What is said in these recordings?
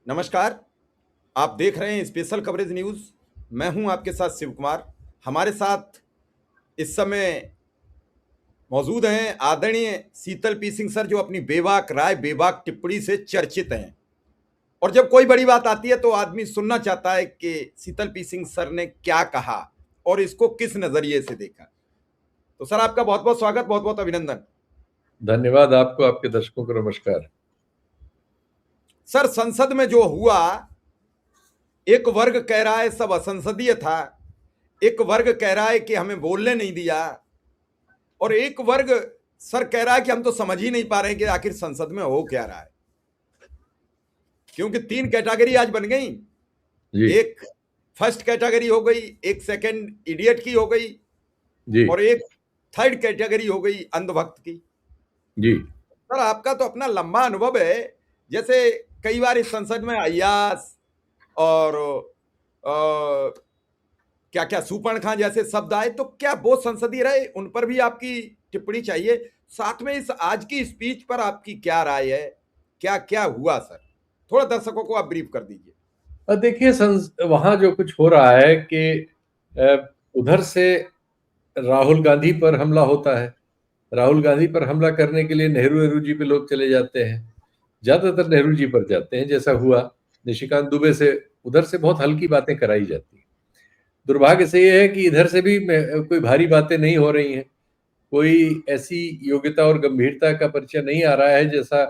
नमस्कार। आप देख रहे हैं स्पेशल कवरेज न्यूज़। मैं हूं आपके साथ शिव कुमार। हमारे साथ इस समय मौजूद हैं आदरणीय शीतल पी सिंह सर, जो अपनी बेबाक राय, बेबाक टिप्पणी से चर्चित हैं। और जब कोई बड़ी बात आती है तो आदमी सुनना चाहता है कि शीतल पी सिंह सर ने क्या कहा और इसको किस नजरिए से देखा। तो सर, आपका बहुत बहुत स्वागत, बहुत बहुत अभिनंदन। धन्यवाद आपको, आपके दर्शकों को नमस्कार। सर, संसद में जो हुआ, एक वर्ग कह रहा है सब असंसदीय था, एक वर्ग कह रहा है कि हमें बोलने नहीं दिया, और एक वर्ग सर कह रहा है कि हम तो समझ ही नहीं पा रहे हैं कि आखिर संसद में हो क्या रहा है। क्योंकि 3 कैटेगरी आज बन गई। एक फर्स्ट कैटेगरी हो गई, एक सेकंड इडियट की हो गई जी। और एक थर्ड कैटेगरी हो गई अंधभक्त की। जी सर, आपका तो अपना लंबा अनुभव है। जैसे कई बार इस संसद में अय्यास और क्या क्या सुपर्ण खां जैसे शब्द आए, तो क्या वो संसदीय रहे? उन पर भी आपकी टिप्पणी चाहिए। साथ में इस आज की स्पीच पर आपकी क्या राय है? क्या क्या हुआ सर? थोड़ा दर्शकों को आप ब्रीफ कर दीजिए। देखिए, वहां जो कुछ हो रहा है कि उधर से राहुल गांधी पर हमला होता है। राहुल गांधी पर हमला करने के लिए नेहरू जी पे लोग चले जाते हैं, ज्यादातर नेहरू जी पर जाते हैं, जैसा हुआ निशिकांत दुबे से। उधर से बहुत हल्की बातें कराई जाती हैं। दुर्भाग्य से यह है कि इधर से भी कोई भारी बातें नहीं हो रही हैं। कोई ऐसी योग्यता और गंभीरता का परिचय नहीं आ रहा है जैसा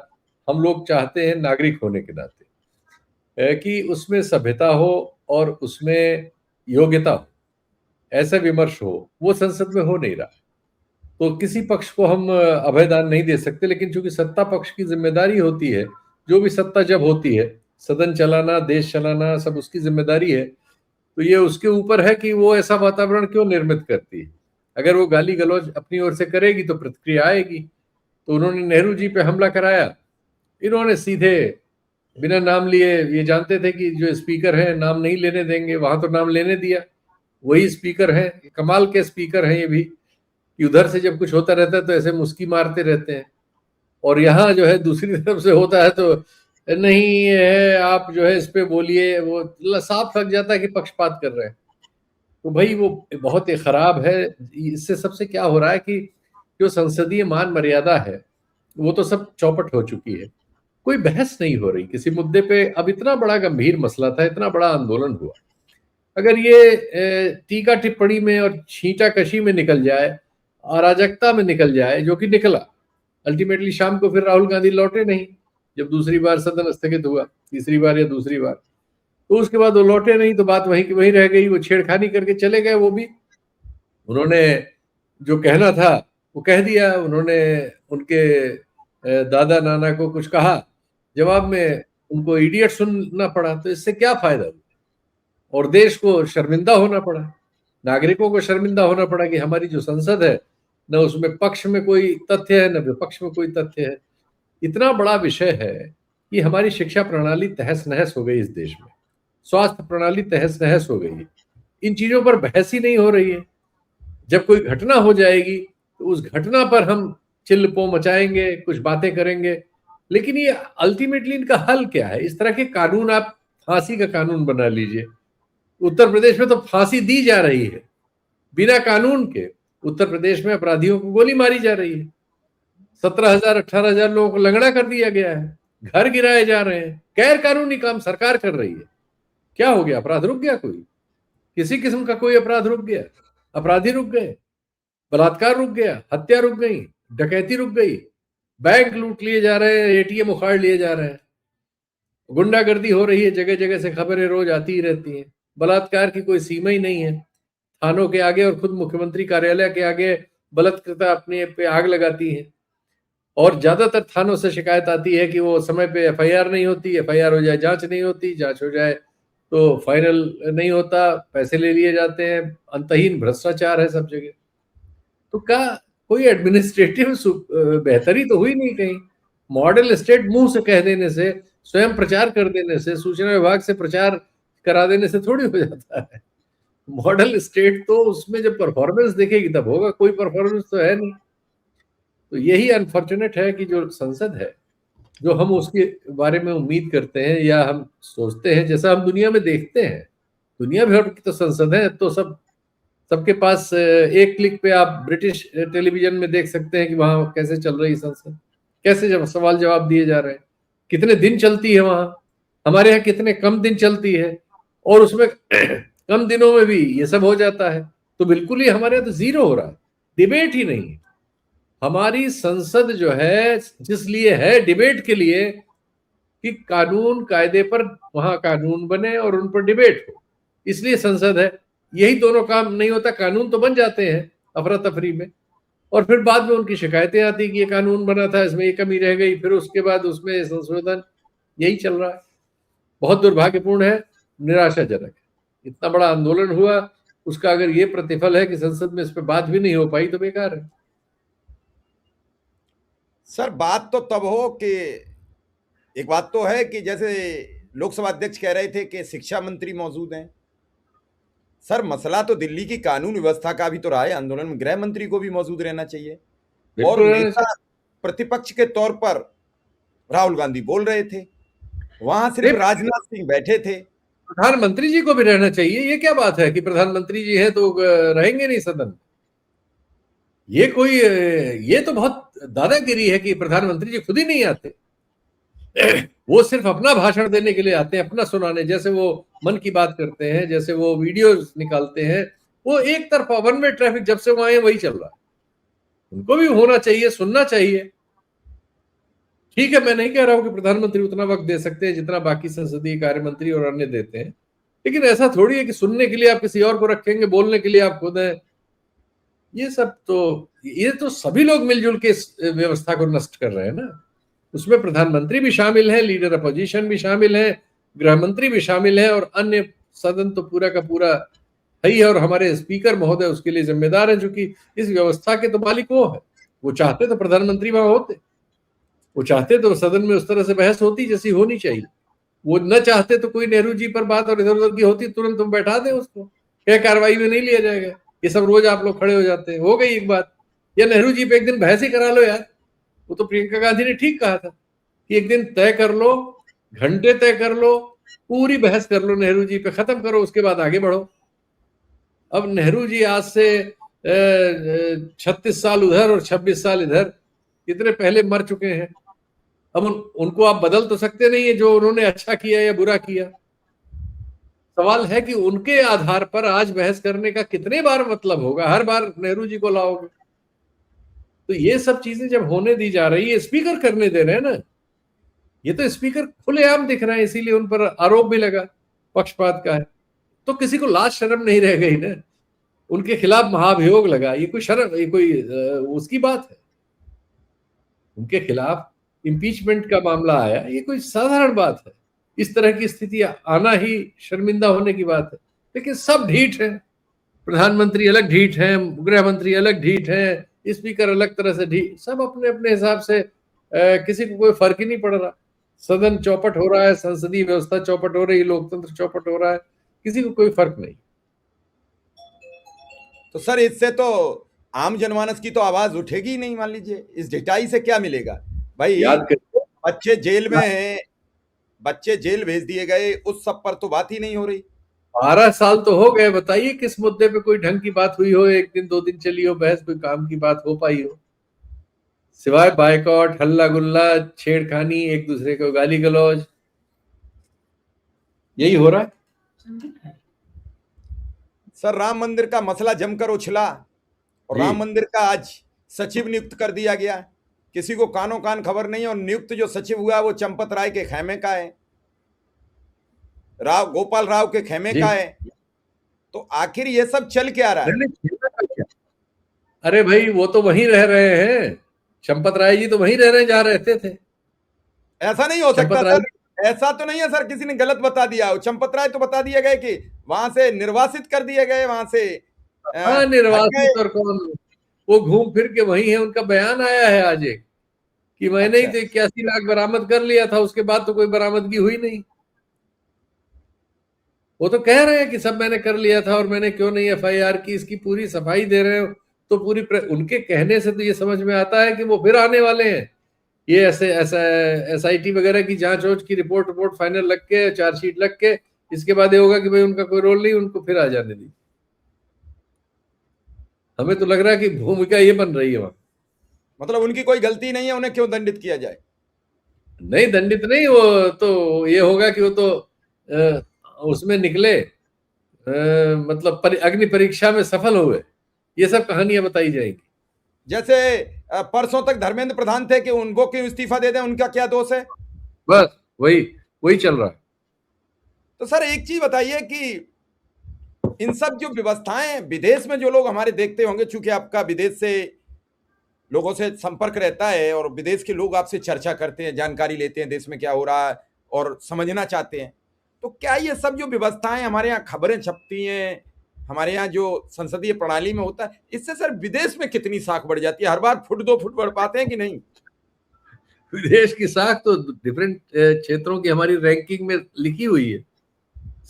हम लोग चाहते हैं नागरिक होने के नाते, कि उसमें सभ्यता हो और उसमें योग्यता हो, ऐसा विमर्श हो। वो संसद में हो नहीं रहा। तो किसी पक्ष को हम अभयदान नहीं दे सकते, लेकिन चूंकि सत्ता पक्ष की जिम्मेदारी होती है, जो भी सत्ता जब होती है, सदन चलाना, देश चलाना, सब उसकी जिम्मेदारी है। तो ये उसके ऊपर है कि वो ऐसा वातावरण क्यों निर्मित करती है। अगर वो गाली गलौज अपनी ओर से करेगी तो प्रतिक्रिया आएगी। तो उन्होंने नेहरू जी पे हमला कराया। इन्होंने सीधे बिना नाम लिए, ये जानते थे कि जो स्पीकर है नाम नहीं लेने देंगे, वहां तो नाम लेने दिया। वही स्पीकर है, कमाल के स्पीकर हैं ये भी, कि उधर से जब कुछ होता रहता है तो ऐसे मुस्की मारते रहते हैं, और यहाँ जो है दूसरी तरफ से होता है तो नहीं है, आप जो है इस पे बोलिए। वो साफ लग जाता है कि पक्षपात कर रहे हैं। तो भाई वो बहुत ही खराब है। इससे सबसे क्या हो रहा है कि जो संसदीय मान मर्यादा है वो तो सब चौपट हो चुकी है। कोई बहस नहीं हो रही किसी मुद्दे पे। अब इतना बड़ा गंभीर मसला था, इतना बड़ा आंदोलन हुआ, अगर ये टीका टिप्पणी में और छींटा कशी में निकल जाए, अराजकता में निकल जाए, जो कि निकला। अल्टीमेटली शाम को फिर राहुल गांधी लौटे नहीं, जब दूसरी बार सदन स्थगित हुआ, तीसरी बार या दूसरी बार। तो उसके बाद वो लौटे नहीं, तो बात वहीं की वहीं रह गई। वो छेड़खानी करके चले गए। वो भी उन्होंने जो कहना था वो कह दिया। उन्होंने उनके दादा नाना को कुछ कहा, जवाब में उनको इडियट सुनना पड़ा। तो इससे क्या फायदा हुआ? और देश को शर्मिंदा होना पड़ा, नागरिकों को शर्मिंदा होना पड़ा कि हमारी जो संसद है, न उसमें पक्ष में कोई तथ्य है, न विपक्ष में कोई तथ्य है। इतना बड़ा विषय है कि हमारी शिक्षा प्रणाली तहस नहस हो गई इस देश में, स्वास्थ्य प्रणाली तहस नहस हो गई है। इन चीजों पर बहस ही नहीं हो रही है। जब कोई घटना हो जाएगी तो उस घटना पर हम चिल्लपो मचाएंगे, कुछ बातें करेंगे, लेकिन ये अल्टीमेटली इनका हल क्या है? इस तरह के कानून, आप फांसी का कानून बना लीजिए। उत्तर प्रदेश में तो फांसी दी जा रही है बिना कानून के। उत्तर प्रदेश में अपराधियों को गोली मारी जा रही है। 17,000 18,000 लोगों को लंगड़ा कर दिया गया है, घर गिराए जा रहे हैं। गैर कानूनी काम सरकार कर रही है। क्या हो गया? अपराध रुक गया? कोई किसी किस्म का कोई अपराध रुक गया? अपराधी रुक गए, बलात्कार रुक गया, हत्या रुक गई, डकैती रुक गई, बैंक लूट लिए जा रहे हैं, एटीएम उखाड़ लिए जा रहे हैं, गुंडागर्दी हो रही है, जगह जगह से खबरें रोज आती ही रहती हैं। बलात्कार की कोई सीमा ही नहीं है। थानों के आगे और खुद मुख्यमंत्री कार्यालय के आगे बलात्कृता अपने पे आग लगाती है। और ज्यादातर थानों से शिकायत आती है कि वो समय पे एफआईआर नहीं होती, एफआईआर हो जाए जांच नहीं होती, जांच हो जाए तो फाइनल नहीं होता, पैसे ले लिए जाते हैं। अंतहीन भ्रष्टाचार है सब जगह। तो क्या कोई एडमिनिस्ट्रेटिव बेहतरी तो हुई नहीं कहीं? मॉडल स्टेट मुंह से कह देने से, स्वयं प्रचार कर देने से, सूचना विभाग से प्रचार करा देने से थोड़ी हो जाता है। मॉडल स्टेट तो उसमें जब परफॉर्मेंस देखेगी तब होगा। कोई परफॉर्मेंस तो है नहीं। तो यही अनफॉर्चुनेट है कि जो संसद है जो हम उसके बारे में उम्मीद करते हैं या हम सोचते हैं, जैसा हम दुनिया में देखते हैं, दुनिया भर की तो संसद है, तो सबके पास एक क्लिक पे आप ब्रिटिश टेलीविजन में देख सकते हैं कि वहां कैसे चल रही संसद, कैसे जब सवाल जवाब दिए जा रहे हैं, कितने दिन चलती है वहां। हमारे यहाँ कितने कम दिन चलती है, और उसमें कम दिनों में भी ये सब हो जाता है। तो बिल्कुल ही हमारे यहाँ तो जीरो हो रहा है, डिबेट ही नहीं है। हमारी संसद जो है जिस लिए है, डिबेट के लिए, कि कानून कायदे पर वहां कानून बने और उन पर डिबेट हो, इसलिए संसद है। यही दोनों काम नहीं होता, कानून तो बन जाते हैं अफरा तफरी में, और फिर बाद में उनकी शिकायतें आती कि ये कानून बना था, इसमें ये कमी रह गई, फिर उसके बाद उसमें संशोधन, यही चल रहा है। बहुत दुर्भाग्यपूर्ण है, निराशाजनक है। इतना बड़ा आंदोलन हुआ, उसका अगर ये प्रतिफल है कि संसद में इस पर बात भी नहीं हो पाई, तो बेकार है। सर बात तो तब हो कि एक बात तो है कि जैसे लोकसभा अध्यक्ष कह रहे थे कि शिक्षा मंत्री मौजूद हैं। सर मसला तो दिल्ली की कानून व्यवस्था का भी तो रहा है, आंदोलन में गृह मंत्री को भी मौजूद रहना चाहिए। और बिल्कुल रहना नेता प्रतिपक्ष के तौर पर राहुल गांधी बोल रहे थे, वहां सिर्फ चाहिए। राजनाथ सिंह बैठे थे। प्रधानमंत्री जी को भी रहना चाहिए। ये क्या बात है कि प्रधानमंत्री जी है तो रहेंगे नहीं सदन में? ये तो बहुत दादागिरी है कि प्रधानमंत्री जी खुद ही नहीं आते। वो सिर्फ अपना भाषण देने के लिए आते हैं, अपना सुनाने, जैसे वो मन की बात करते हैं, जैसे वो वीडियो निकालते हैं। वो एक तरफा वन वे ट्रैफिक जब से वो आए वही चल रहा है। उनको भी होना चाहिए, सुनना चाहिए। ठीक है, मैं नहीं कह रहा हूं कि प्रधानमंत्री उतना वक्त दे सकते हैं जितना बाकी संसदीय कार्य मंत्री और अन्य देते हैं, लेकिन ऐसा थोड़ी है कि सुनने के लिए आप किसी और को रखेंगे, बोलने के लिए आप खुद हैं। ये तो सभी लोग मिलजुल के इस व्यवस्था को नष्ट कर रहे हैं ना। उसमें प्रधानमंत्री भी शामिल है, लीडर अपोजिशन भी शामिल है, गृह मंत्री भी शामिल है, और अन्य सदन तो पूरा का पूरा है ही है। और हमारे स्पीकर महोदय उसके लिए जिम्मेदार है, क्योंकि इस व्यवस्था के तो मालिक वो है। वो चाहते तो प्रधानमंत्री वहां होते, वो चाहते तो सदन में उस तरह से बहस होती जैसी होनी चाहिए। वो न चाहते तो कोई नेहरू जी पर बात और इधर उधर की होती, तुरंत तुम बैठा दे उसको, क्या कार्रवाई में नहीं लिया जाएगा। ये सब रोज आप लोग खड़े हो जाते हैं, हो गई एक बात। या नेहरू जी पे एक दिन बहस ही करा लो यार। वो तो प्रियंका गांधी ने ठीक कहा था कि एक दिन तय कर लो, घंटे तय कर लो, पूरी बहस कर लो नेहरू जी पे, खत्म करो, उसके बाद आगे बढ़ो। अब नेहरू जी आज से 36 साल उधर और 26 साल इधर, इतने पहले मर चुके हैं। अब उनको आप बदल तो सकते नहीं है जो उन्होंने अच्छा किया या बुरा किया। सवाल है कि उनके आधार पर आज बहस करने का कितने बार मतलब होगा, हर बार नेहरू जी को लाओगे? तो ये सब चीजें जब होने दी जा रही है, स्पीकर करने दे रहे हैं ना, ये तो स्पीकर खुलेआम दिख रहे हैं, इसीलिए उन पर आरोप भी लगा पक्षपात का है। तो किसी को लाज शर्म नहीं रह गई ना, उनके खिलाफ महाभियोग लगा। ये कोई शर्म, ये कोई उसकी बात है? उनके खिलाफ इम्पीचमेंट का मामला आया, ये कोई साधारण बात है? इस तरह की स्थिति आना ही शर्मिंदा होने की बात है। लेकिन सब ढीठ है, प्रधानमंत्री अलग ढीठ है, गृह मंत्री अलग ढीठ है, स्पीकर अलग तरह से ढीठ, सब अपने अपने हिसाब से। किसी को कोई फर्क ही नहीं पड़ रहा। सदन चौपट हो रहा है, संसदीय व्यवस्था चौपट हो रही, लोकतंत्र चौपट हो रहा है, किसी को कोई फर्क नहीं। तो सर इससे तो आम जनमानस की तो आवाज उठेगी ही नहीं। मान लीजिए इस ढिठाई से क्या मिलेगा भाई? याद करिए, बच्चे जेल में हैं, बच्चे जेल भेज दिए गए, उस सब पर तो बात ही नहीं हो रही। 12 साल तो हो गए, बताइए किस मुद्दे पे कोई ढंग की बात हुई हो, एक दिन 2 दिन चली हो बहस, कोई काम की बात हो पाई हो? सिवाय बायकॉट, हल्ला गुल्ला, छेड़खानी, एक दूसरे को गाली गलौज, यही हो रहा है। सर राम मंदिर का मसला जमकर उछला और जी। राम मंदिर का आज सचिव नियुक्त कर दिया गया। किसी को कानों कान खबर नहीं, और नियुक्त जो सचिव हुआ वो चंपत राय के खेमे का है, गोपाल राव के खेमे जी। का है। तो आखिर ये सब चल क्या रहा है? नहीं, खेमे का क्या? अरे भाई, वो तो वहीं रह रहे हैं, चंपत राय जी तो वहीं रह रहे, जहां रहते थे। ऐसा नहीं हो सकता चंपत राय, सर, ऐसा तो नहीं है सर, किसी ने गलत बता दिया। चंपत राय तो बता दिए गए कि वहां से निर्वासित कर दिए गए, वहां से हाँ, हट गए। निर्वासित और कौन, वो घूम फिर के वही है। उनका बयान आया है आज एक, कि मैंने ही अच्छा, तो 81 लाख बरामद कर लिया था, उसके बाद तो कोई बरामदगी हुई नहीं। वो तो कह रहे हैं कि सब मैंने कर लिया था और मैंने क्यों नहीं एफआईआर की, इसकी पूरी सफाई दे रहे हो। तो उनके कहने से तो ये समझ में आता है कि वो फिर आने वाले हैं ये ऐसे ऐसा SIT वगैरह की जांच वोच की रिपोर्ट फाइनल लग के, चार्जशीट लग के, इसके बाद ये होगा कि भाई उनका कोई रोल नहीं, उनको फिर आ जाने दी। हमें तो लग रहा है कि भूमिका ये बन रही है वहां। मतलब उनकी कोई गलती नहीं है, उन्हें क्यों दंडित किया जाए? नहीं, दंडित नहीं, वो तो ये होगा कि वो तो उसमें निकले, मतलब अग्नि परीक्षा में सफल हुए, ये सब कहानियां बताई जाएंगी। जैसे परसों तक धर्मेंद्र प्रधान थे कि उनको क्यों इस्तीफा दे दें, उनका क्या दोष है? बस वही वही चल रहा है। तो सर एक चीज बताइए कि इन सब जो व्यवस्थाएं विदेश में जो लोग हमारे देखते होंगे, चूंकि आपका विदेश से लोगों से संपर्क रहता है और विदेश के लोग आपसे चर्चा करते हैं, जानकारी लेते हैं देश में क्या हो रहा है और समझना चाहते हैं, तो क्या ये सब जो व्यवस्थाएं हमारे यहाँ खबरें छपती हैं, हमारे यहाँ जो संसदीय प्रणाली में होता है, इससे सर विदेश में कितनी साख बढ़ जाती है? हर बार फुट 2 फुट बढ़ पाते हैं कि नहीं? विदेश की साख तो डिफरेंट क्षेत्रों की हमारी रैंकिंग में लिखी हुई है।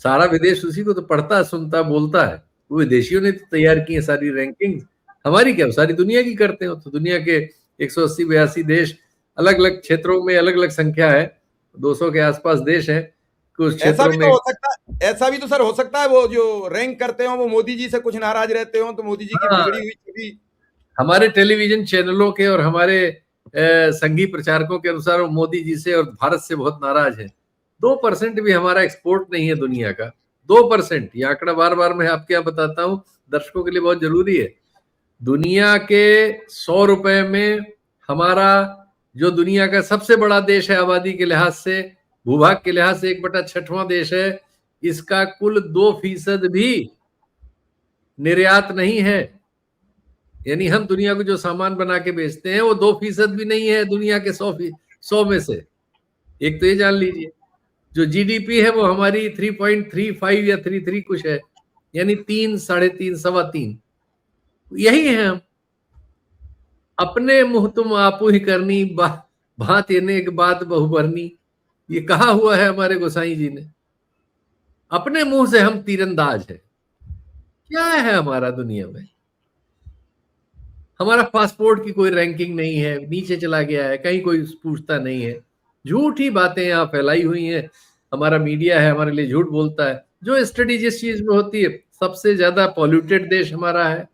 सारा विदेश उसी को तो पढ़ता, सुनता, बोलता है। वो विदेशियों ने तो तैयार की है सारी रैंकिंग। हमारी क्या, सारी दुनिया की करते हो। तो दुनिया के 180-82 देश, अलग अलग क्षेत्रों में अलग अलग संख्या है, 200 के आसपास देश है कुछ ऐसा क्षेत्रों भी में। तो हो सकता है, ऐसा भी तो सर हो सकता है वो जो रैंक करते हो वो मोदी जी से कुछ नाराज रहते हो, तो मोदी जी की हाँ, बिगड़ी हुई छवि हमारे टेलीविजन चैनलों के और हमारे संघी प्रचारकों के अनुसार वो मोदी जी से और भारत से बहुत नाराज है। 2% भी हमारा एक्सपोर्ट नहीं है दुनिया का। 2%, ये आंकड़ा बार बार मैं आपके यहाँ बताता हूँ, दर्शकों के लिए बहुत जरूरी है। दुनिया के 100 रुपए में हमारा जो दुनिया का सबसे बड़ा देश है आबादी के लिहाज से, भूभाग के लिहाज से 1/6वां देश है, इसका कुल 2% भी निर्यात नहीं है। यानी हम दुनिया को जो सामान बना के बेचते हैं वो 2% भी नहीं है दुनिया के 100 में से। एक तो ये जान लीजिए। जो GDP है वो हमारी 3.35 या 33 कुछ है, यानी 3, 3.5, 3.25। यही है हम। अपने मुंह तुम आपू ही करनी, भात येने एक बात बहु भरनी, ये कहा हुआ है हमारे गोसाई जी ने। अपने मुंह से हम तीरंदाज है। क्या है हमारा दुनिया में? हमारा पासपोर्ट की कोई रैंकिंग नहीं है, नीचे चला गया है, कहीं कोई पूछता नहीं है। झूठी बातें यहाँ फैलाई हुई हैं। हमारा मीडिया है, हमारे लिए झूठ बोलता है। जो स्टडी जिस चीज में होती है, सबसे ज्यादा पॉल्यूटेड देश हमारा है,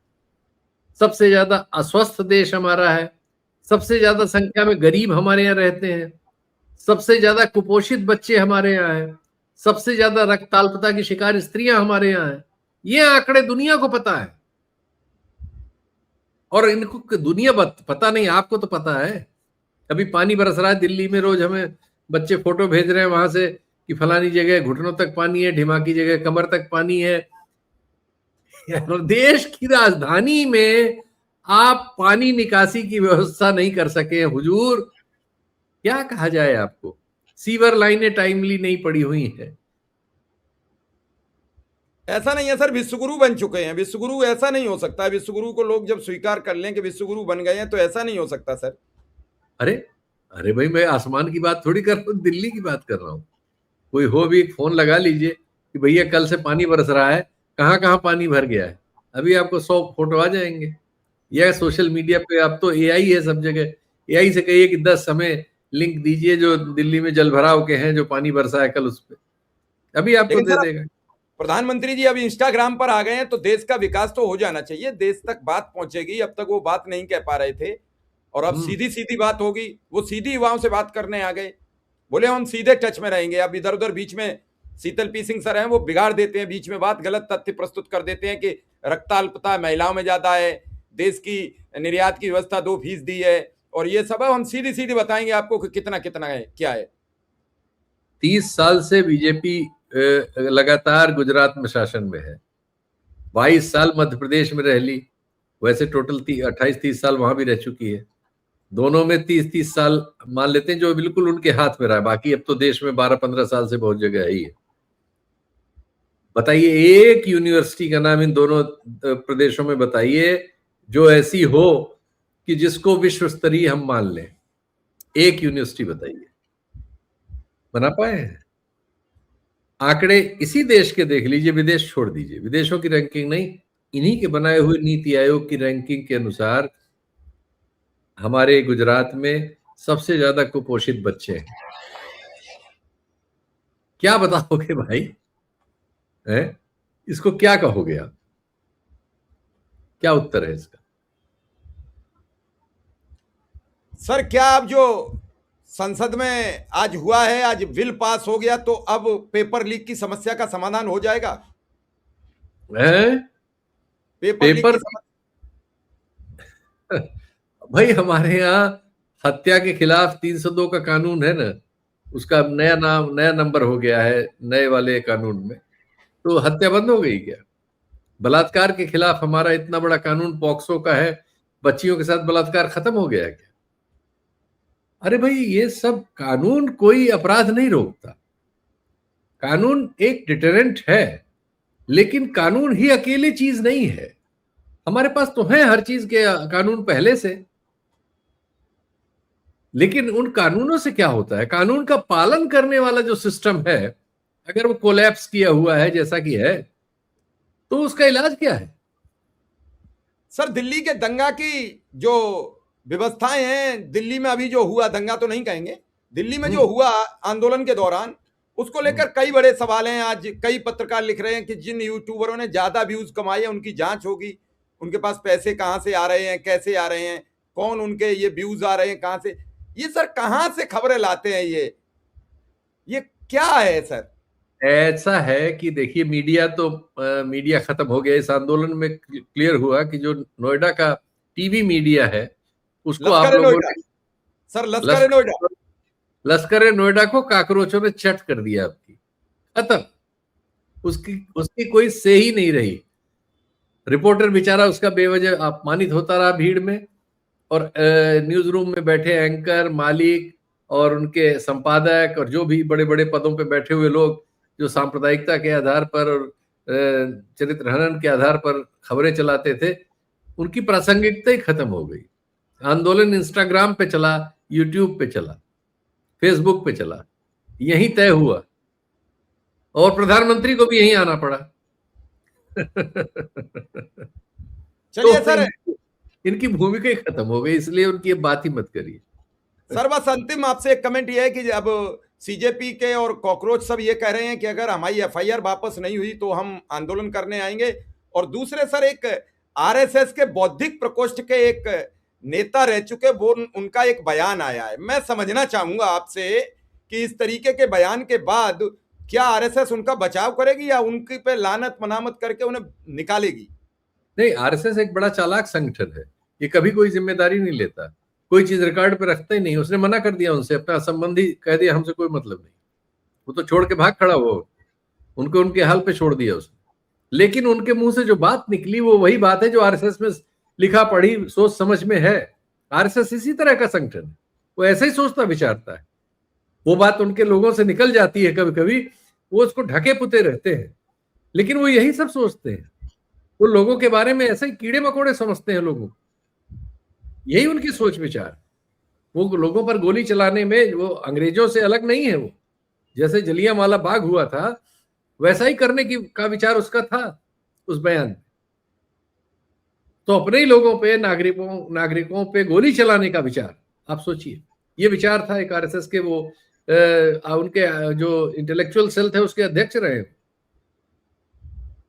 सबसे ज्यादा अस्वस्थ देश हमारा है, सबसे ज्यादा संख्या में गरीब हमारे यहाँ रहते हैं, सबसे ज्यादा कुपोषित बच्चे हमारे यहाँ हैं, सबसे ज्यादा रक्ताल्पता की शिकार स्त्रियां हमारे यहाँ हैं। ये आंकड़े दुनिया को पता है और इनको दुनिया पता नहीं, आपको तो पता है। अभी पानी बरस रहा है दिल्ली में, रोज हमें बच्चे फोटो भेज रहे हैं वहां से कि फलानी जगह घुटनों तक पानी है, ढिमाकी जगह कमर तक पानी है। देश की राजधानी में आप पानी निकासी की व्यवस्था नहीं कर सके हुजूर, क्या कहा जाए आपको? सीवर लाइनें टाइमली नहीं पड़ी हुई है। ऐसा नहीं है सर, विश्वगुरु बन चुके हैं। विश्वगुरु ऐसा नहीं हो सकता। विश्वगुरु को लोग जब स्वीकार कर लें कि विश्वगुरु बन गए हैं, तो ऐसा नहीं हो सकता सर। अरे अरे भाई, मैं आसमान की बात थोड़ी कर रहा हूँ, दिल्ली की बात कर रहा हूँ। कोई हो भी, फोन लगा लीजिए कि भैया कल से पानी बरस रहा है, कहाँ कहाँ पानी भर गया है, अभी आपको 100 फोटो आ जाएंगे। या सोशल मीडिया पे अब तो AI है सब जगह। AI से कहिए कि 10 समय लिंक दीजिए जो दिल्ली में जल भराव के हैं, जो पानी बरसा है कल, उस पर अभी आपको लेकिन दे सर देगा। प्रधानमंत्री जी अब इंस्टाग्राम पर आ गए हैं, तो देश का विकास तो हो जाना चाहिए, देश तक बात पहुंचेगी। अब तक वो बात नहीं कह पा रहे थे और अब सीधी सीधी बात होगी। वो सीधी युवाओं से बात करने आ गए, बोले हम सीधे टच में रहेंगे। अब इधर उधर बीच में शीतल पी सिंह सर हैं, वो बिगाड़ देते हैं बीच में बात, गलत तथ्य प्रस्तुत कर देते हैं कि रक्ताल्पता महिलाओं में ज्यादा है, देश की निर्यात की व्यवस्था 2% है, और ये सब हम सीधी सीधी बताएंगे आपको कि कितना कितना है, क्या है। 30 साल से बीजेपी लगातार गुजरात में शासन में है। 22 साल मध्य प्रदेश में रह ली। वैसे टोटल 28-30 साल वहां भी रह चुकी है। दोनों में 30-30 साल मान लेते हैं जो बिल्कुल उनके हाथ में रहा है। बाकी अब तो देश में 12-15 साल से बहुत जगह है ही है। बताइए एक यूनिवर्सिटी का नाम इन दोनों प्रदेशों में बताइए जो ऐसी हो कि जिसको विश्व स्तरीय हम मान लें। एक यूनिवर्सिटी बताइए, बना पाए हैं? आंकड़े इसी देश के देख लीजिए, विदेश छोड़ दीजिए, विदेशों की रैंकिंग नहीं, इन्हीं के बनाए हुए नीति आयोग की रैंकिंग के अनुसार हमारे गुजरात में सबसे ज्यादा कुपोषित बच्चे हैं। क्या बताओगे भाई? है? इसको क्या कहोगे आप? क्या उत्तर है इसका? सर क्या अब जो संसद में आज हुआ है, आज बिल पास हो गया, तो अब पेपर लीक की समस्या का समाधान हो जाएगा? है? पेपर लीक पेपर की समस्या। भाई हमारे यहाँ हत्या के खिलाफ 302 का कानून है ना, उसका नया नाम, नया नंबर हो गया है नए वाले कानून में। तो हत्या बंद हो गई क्या? बलात्कार के खिलाफ हमारा इतना बड़ा कानून पॉक्सो का है, बच्चियों के साथ बलात्कार खत्म हो गया क्या? अरे भाई ये सब कानून कोई अपराध नहीं रोकता। कानून एक डिटरेंट है, लेकिन कानून ही अकेले चीज नहीं है। हमारे पास तो है हर चीज के कानून पहले से, लेकिन उन कानूनों से क्या होता है? कानून का पालन करने वाला जो सिस्टम है, अगर वो कोलैप्स किया हुआ है जैसा कि है, तो उसका इलाज क्या है? सर दिल्ली के दंगा की जो व्यवस्थाएं हैं, दिल्ली में अभी जो हुआ दंगा तो नहीं कहेंगे, दिल्ली में जो हुआ आंदोलन के दौरान, उसको लेकर कई बड़े सवाल हैं। आज कई पत्रकार लिख रहे हैं कि जिन यूट्यूबरों ने ज्यादा व्यूज कमाए हैं उनकी जांच होगी, उनके पास पैसे कहां से आ रहे हैं, कैसे आ रहे हैं, कौन उनके ये व्यूज आ रहे हैं, कहां से, ये सर कहां से खबरें लाते हैं, ये क्या है सर? ऐसा है कि देखिए, मीडिया तो मीडिया खत्म हो गया। इस आंदोलन में क्लियर हुआ कि जो नोएडा का टीवी मीडिया है उसको आप लश्कर ए लोगों नोएडा, ने, सर लश्कर ए नोएडा, लश्कर नोएडा को काकरोचों ने चट कर दिया। आपकी खत्म, उसकी उसकी कोई से ही नहीं रही। रिपोर्टर बेचारा उसका बेवजह अपमानित होता रहा भीड़ में, और न्यूज रूम में बैठे एंकर, मालिक और उनके संपादक और जो भी बड़े बड़े पदों पे बैठे हुए लोग जो सांप्रदायिकता के आधार पर और चरित्र हनन के आधार पर खबरें चलाते थे, उनकी प्रासंगिकता ही खत्म हो गई। आंदोलन इंस्टाग्राम पे चला, यूट्यूब पे चला, फेसबुक पे चला, यही तय हुआ, और प्रधानमंत्री को भी यही आना पड़ा। चलिए तो सर, इनकी भूमिका ही खत्म हो गई, इसलिए उनकी बात ही मत करिए। सर बस अंतिम आपसे एक कमेंट ये है कि अब सीजेपी के और कॉकरोच सब ये कह रहे हैं कि अगर हमारी एफआईआर वापस नहीं हुई तो हम आंदोलन करने आएंगे। और दूसरे सर, एक आरएसएस के बौद्धिक प्रकोष्ठ के एक नेता रह चुके, वो उनका एक बयान आया है। मैं समझना चाहूंगा आपसे कि इस तरीके के बयान के बाद क्या आरएसएस उनका बचाव करेगी या उनके पे लानत मनामत करके उन्हें निकालेगी? नहीं, आरएसएस एक बड़ा चालाक संगठन है, ये कभी कोई जिम्मेदारी नहीं लेता, कोई चीज रिकॉर्ड पे रखता ही नहीं। उसने मना कर दिया उनसे, अपना संबंधी कह दिया हमसे कोई मतलब नहीं, वो तो छोड़ के भाग खड़ा हुआ, उनको उनके हाल पे छोड़ दिया उसने। लेकिन उनके मुंह से जो बात निकली वो वही बात है जो आरएसएस में लिखा पढ़ी सोच समझ में है। आरएसएस इसी तरह का संगठन है, वो ऐसे ही सोचता विचारता है। वो बात उनके लोगों से निकल जाती है कभी कभी, वो उसको ढके पुते रहते हैं, लेकिन वो यही सब सोचते हैं। वो लोगों के बारे में ऐसे ही कीड़े मकोड़े समझते हैं लोगों, यही उनकी सोच विचार। वो लोगों पर गोली चलाने में वो अंग्रेजों से अलग नहीं है। वो जैसे जलियांवाला बाग हुआ था वैसा ही करने की का विचार उसका था उस बयान में। तो अपने ही लोगों पे, नागरिकों पे गोली चलाने का विचार, आप सोचिए, ये विचार था एक आरएसएस के वो उनके जो इंटेलेक्चुअल सेल थे उसके अध्यक्ष रहे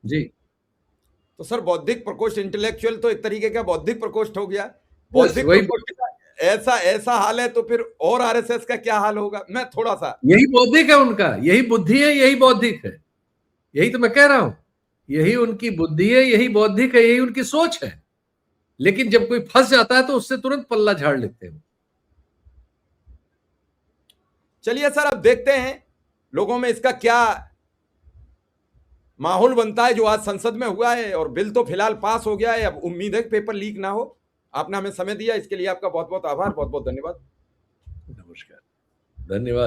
जी। तो सर बौद्धिक प्रकोष्ठ, इंटेलेक्चुअल तो एक तरीके का बौद्धिक प्रकोष्ठ हो गया। बौद्धिक वही, प्रकोष्ठ का ऐसा ऐसा हाल है तो फिर और आरएसएस का क्या हाल होगा? मैं थोड़ा सा, यही बौद्धिक है उनका, यही बुद्धि है, यही बौद्धिक है, यही तो मैं कह रहा हूं, यही उनकी बुद्धि है, यही बौद्धिक है, यही उनकी सोच है। लेकिन जब कोई फंस जाता है तो उससे तुरंत पल्ला झाड़ लेते हैं। चलिए सर अब देखते हैं लोगों में इसका क्या माहौल बनता है जो आज संसद में हुआ है। और बिल तो फिलहाल पास हो गया है, अब उम्मीद है कि पेपर लीक ना हो। आपने हमें समय दिया, इसके लिए आपका बहुत बहुत आभार, बहुत बहुत धन्यवाद। नमस्कार, धन्यवाद।